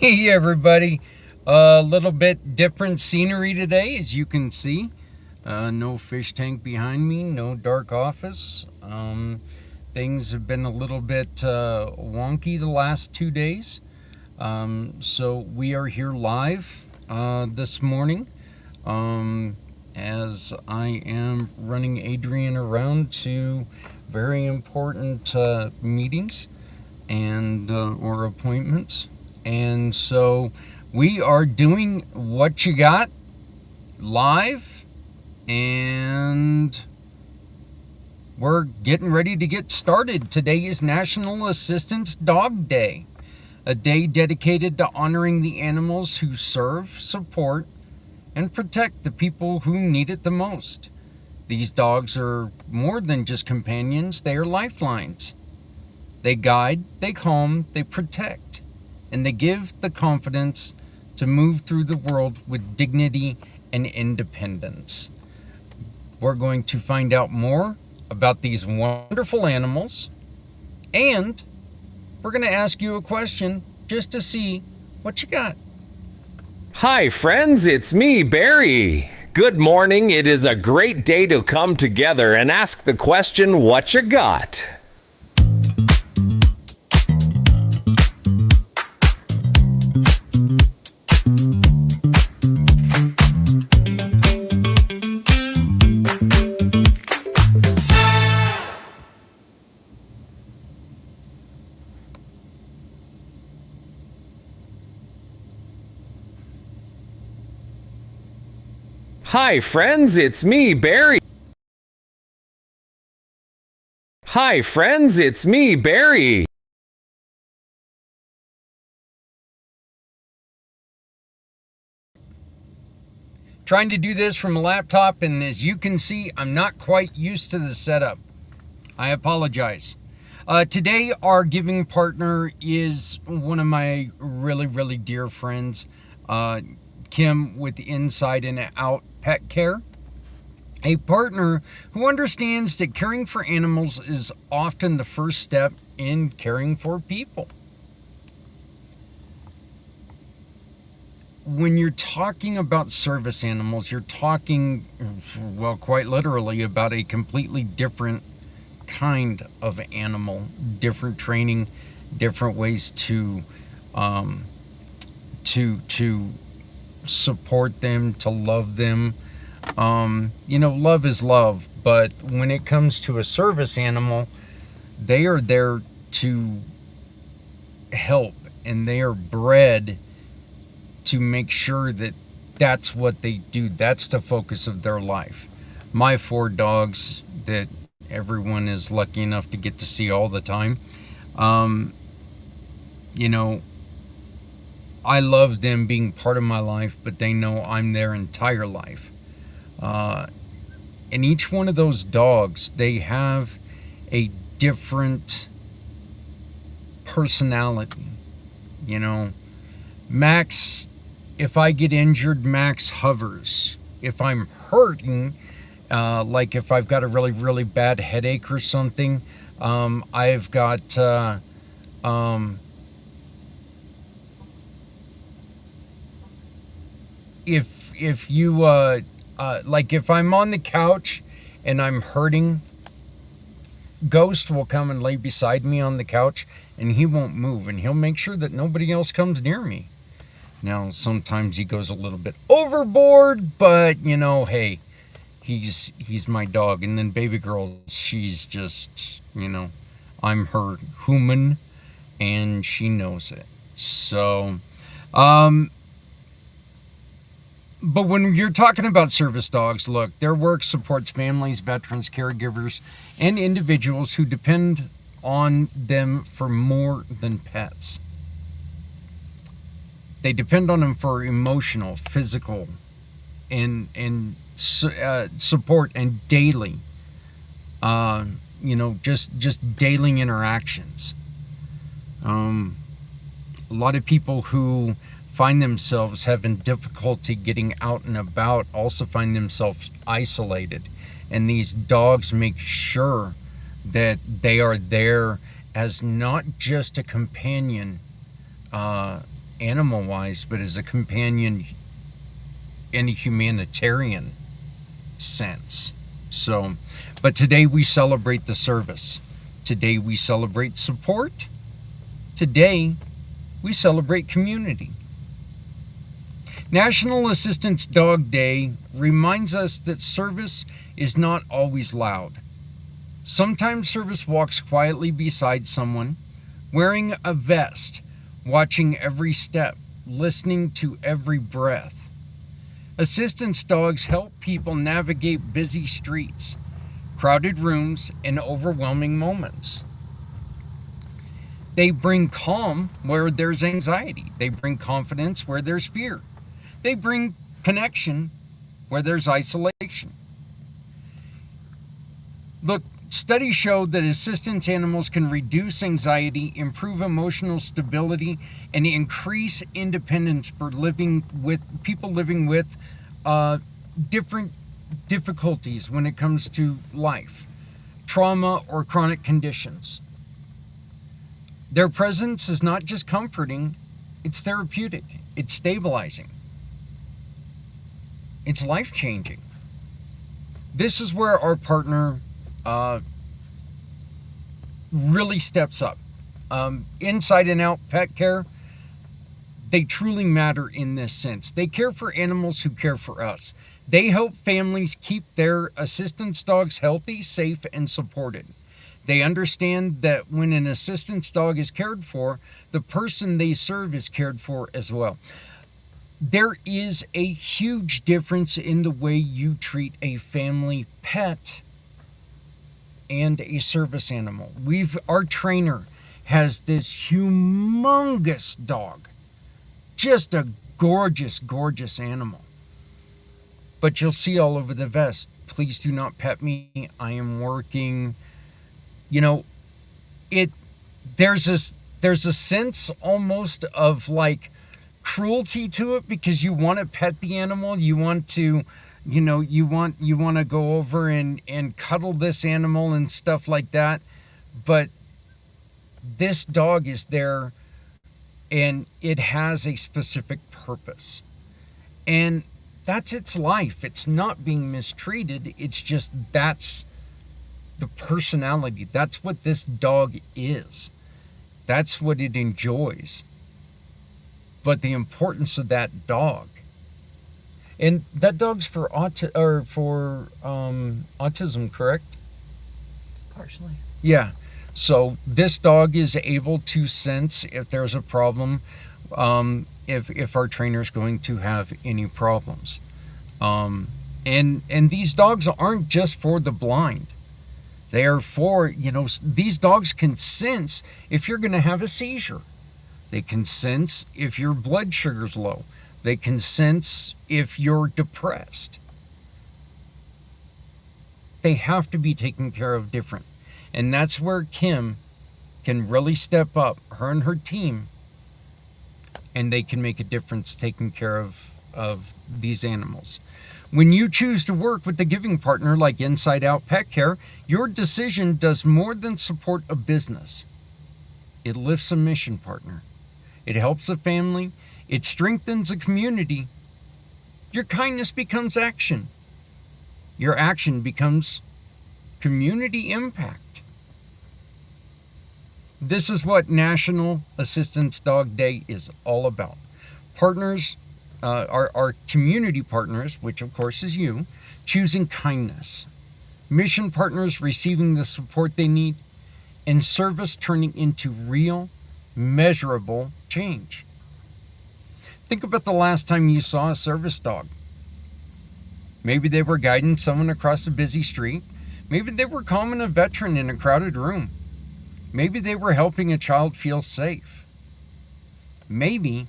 Hey everybody, a little bit different scenery today, as you can see. No fish tank behind me, no dark office. Things have been a little bit wonky the last 2 days. So we are here live this morning as I am running Adrian around to very important meetings and or appointments. And so we are doing What You Got live, and we're getting ready to get started. Today is National Assistance Dog Day, a day dedicated to honoring the animals who serve, support, and protect the people who need it the most. These dogs are more than just companions, they are lifelines. They guide, they calm, they protect, and they give the confidence to move through the world with dignity and independence. We're going to find out more about these wonderful animals, and we're going to ask you a question just to see what you got. Hi, friends, it's me, Barry. Good morning. It is a great day to come together and ask the question, what you got? Hi, friends, it's me, Barry. Hi, friends, it's me, Barry. Trying to do this from a laptop, and as you can see, I'm not quite used to the setup. I apologize. Today, our giving partner is one of my really dear friends, Kim with Inside and Out Pet Care. A partner who understands that caring for animals is often the first step in caring for people. When you're talking about service animals, you're talking, well, quite literally about a completely different kind of animal, different training, different ways to support them, to love them. Love is love, but when it comes to a service animal, they are there to help, and they are bred to make sure that that's what they do. That's the focus of their life. My 4 dogs that everyone is lucky enough to get to see all the time, I love them being part of my life, but they know I'm their entire life. And each one of those dogs, they have a different personality. Max, if I get injured, Max hovers. If I'm hurting, like if I've got a really bad headache or something, I've got if you like if I'm on the couch and I'm hurting, Ghost will come and lay beside me on the couch, and he won't move, and he'll make sure that nobody else comes near me. Now, sometimes he goes a little bit overboard, but hey, he's my dog. And then baby girl, she's just, I'm her human, and she knows it. So, but when you're talking about service dogs, look, their work supports families, veterans, caregivers, and individuals who depend on them for more than pets. They depend on them for emotional, physical, and support, and daily, just daily interactions. A lot of people who find themselves having difficulty getting out and about also find themselves isolated, and these dogs make sure that they are there as not just a companion animal wise, but as a companion in a humanitarian sense. So, but today we celebrate the service. Today we celebrate support. Today we celebrate community. National Assistance Dog Day reminds us that service is not always loud. Sometimes service walks quietly beside someone, wearing a vest, watching every step, listening to every breath. Assistance dogs help people navigate busy streets, crowded rooms, and overwhelming moments. They bring calm where there's anxiety. They bring confidence where there's fear. They bring connection where there's isolation. Look, studies show that assistance animals can reduce anxiety, improve emotional stability, and increase independence for people living with different difficulties when it comes to life, trauma, or chronic conditions. Their presence is not just comforting, it's therapeutic, it's stabilizing, it's life-changing. This is where our partner really steps up. Inside and Out Pet Care, they truly matter in this sense. They care for animals who care for us. They help families keep their assistance dogs healthy, safe, and supported. They understand that when an assistance dog is cared for, the person they serve is cared for as well. There is a huge difference in the way you treat a family pet and a service animal. Our trainer has this humongous dog, just a gorgeous, gorgeous animal. But you'll see all over the vest, please do not pet me, I am working. You know, there's a sense almost of like cruelty to it, because you want to pet the animal, you want to go over and cuddle this animal and stuff like that. But this dog is there and it has a specific purpose. And that's its life. It's not being mistreated. It's just that's the personality. That's what this dog is. That's what it enjoys. But the importance of that dog. And that dog's for autism, correct? Partially. Yeah. So this dog is able to sense if there's a problem, if our trainer's going to have any problems. And these dogs aren't just for the blind. They are for, these dogs can sense if you're going to have a seizure. They can sense if your blood sugar's low. They can sense if you're depressed. They have to be taken care of different. And that's where Kim can really step up, her and her team, and they can make a difference taking care of these animals. When you choose to work with a giving partner like Inside Out Pet Care, your decision does more than support a business. It lifts a mission partner. It helps a family. It strengthens a community. Your kindness becomes action. Your action becomes community impact. This is what National Assistance Dog Day is all about. Partners, our community partners, which of course is you, choosing kindness. Mission partners receiving the support they need, and service turning into real, measurable change. Think about the last time you saw a service dog. Maybe they were guiding someone across a busy street. Maybe they were calming a veteran in a crowded room. Maybe they were helping a child feel safe. Maybe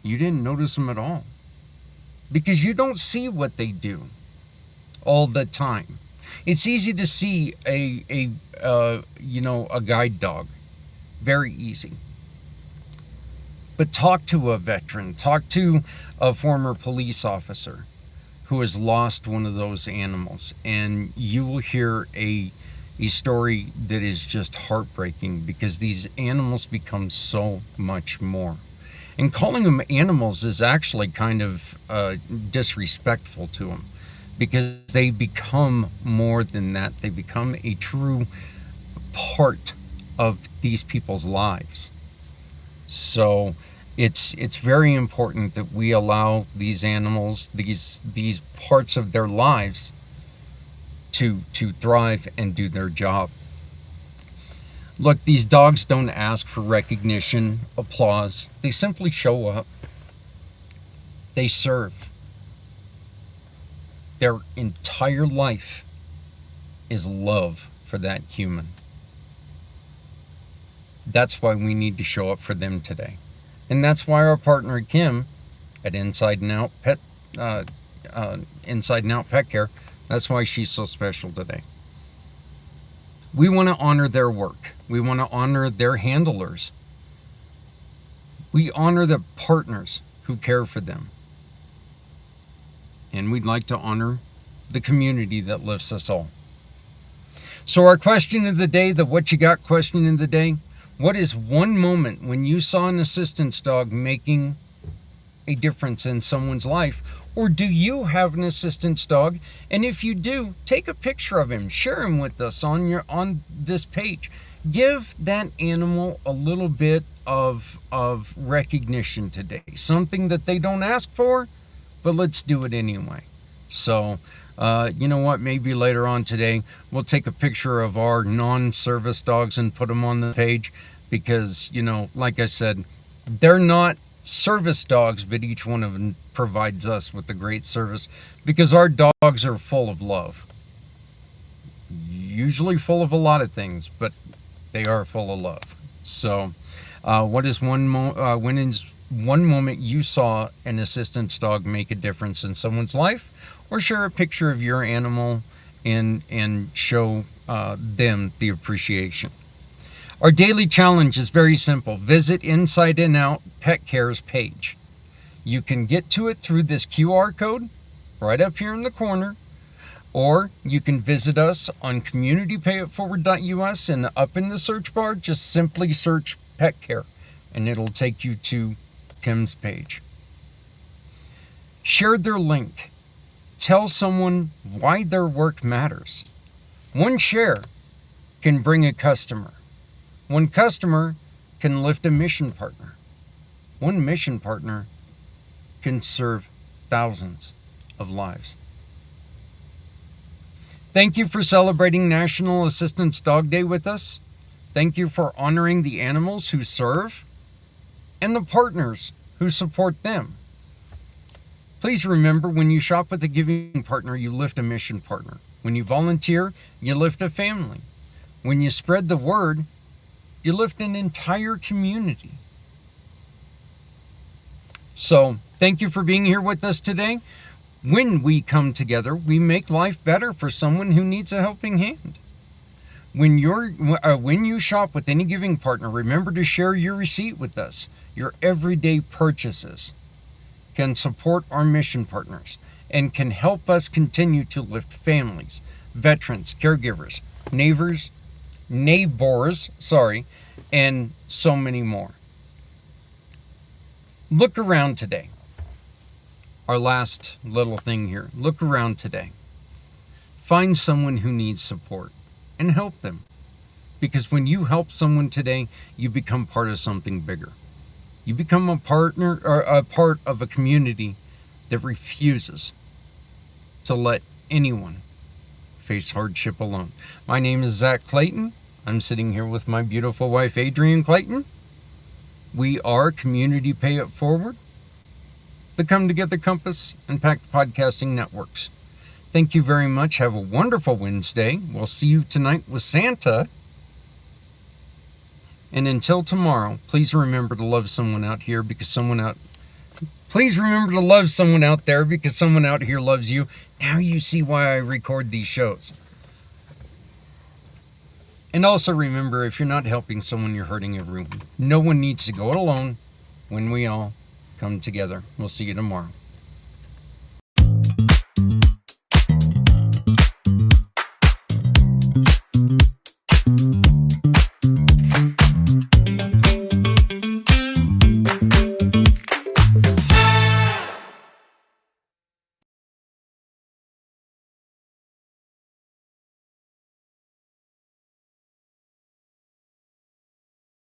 you didn't notice them at all, because you don't see what they do all the time. It's easy to see a guide dog, very easy. But talk to a veteran, talk to a former police officer who has lost one of those animals, and you will hear a story that is just heartbreaking, because these animals become so much more. And calling them animals is actually kind of disrespectful to them, because they become more than that. They become a true part of these people's lives. So it's very important that we allow these animals, these parts of their lives, to thrive and do their job. Look, these dogs don't ask for recognition, applause. They simply show up. They serve. Their entire life is love for that human. That's why we need to show up for them today. And that's why our partner Kim at Inside and Out Pet Care, that's why she's so special today. We want to honor their work. We want to honor their handlers. We honor the partners who care for them. And we'd like to honor the community that lifts us all. So our question of the day, the what you got question of the day: what is one moment when you saw an assistance dog making a difference in someone's life? Or do you have an assistance dog? And if you do, take a picture of him, share him with us on this page. Give that animal a little bit of recognition today. Something that they don't ask for, but let's do it anyway. So, you know what? Maybe later on today, we'll take a picture of our non-service dogs and put them on the page, because, you know, like I said, they're not service dogs, but each one of them provides us with a great service, because our dogs are full of love. Usually full of a lot of things, but they are full of love. So, when is one moment you saw an assistance dog make a difference in someone's life? Or share a picture of your animal and show them the appreciation. Our daily challenge is very simple. Visit Inside and Out Pet Care's page. You can get to it through this QR code right up here in the corner, or you can visit us on communitypayitforward.us, and up in the search bar, just simply search Pet Care, and it'll take you to Kim's page. Share their link. Tell someone why their work matters. One share can bring a customer. One customer can lift a mission partner. One mission partner can serve thousands of lives. Thank you for celebrating National Assistance Dog Day with us. Thank you for honoring the animals who serve and the partners who support them. Please remember, when you shop with a giving partner, you lift a mission partner. When you volunteer, you lift a family. When you spread the word, you lift an entire community. So, thank you for being here with us today. When we come together, we make life better for someone who needs a helping hand. When you shop with any giving partner, remember to share your receipt with us. Your everyday purchases can support our mission partners and can help us continue to lift families, veterans, caregivers, neighbors, and so many more. Look around today. Our last little thing here. Look around today. Find someone who needs support and help them. Because when you help someone today, you become part of something bigger. You become a partner or a part of a community that refuses to let anyone face hardship alone. My name is Zach Clayton. I'm sitting here with my beautiful wife, Adrienne Clayton. We are Community Pay It Forward, the Come Together Compass, and Pact Podcasting Networks. Thank you very much. Have a wonderful Wednesday. We'll see you tonight with Santa. And until tomorrow, please remember to love someone out here, because please remember to love someone out there, because someone out here loves you. Now you see why I record these shows. And also remember, if you're not helping someone, you're hurting everyone. No one needs to go it alone when we all come together. We'll see you tomorrow.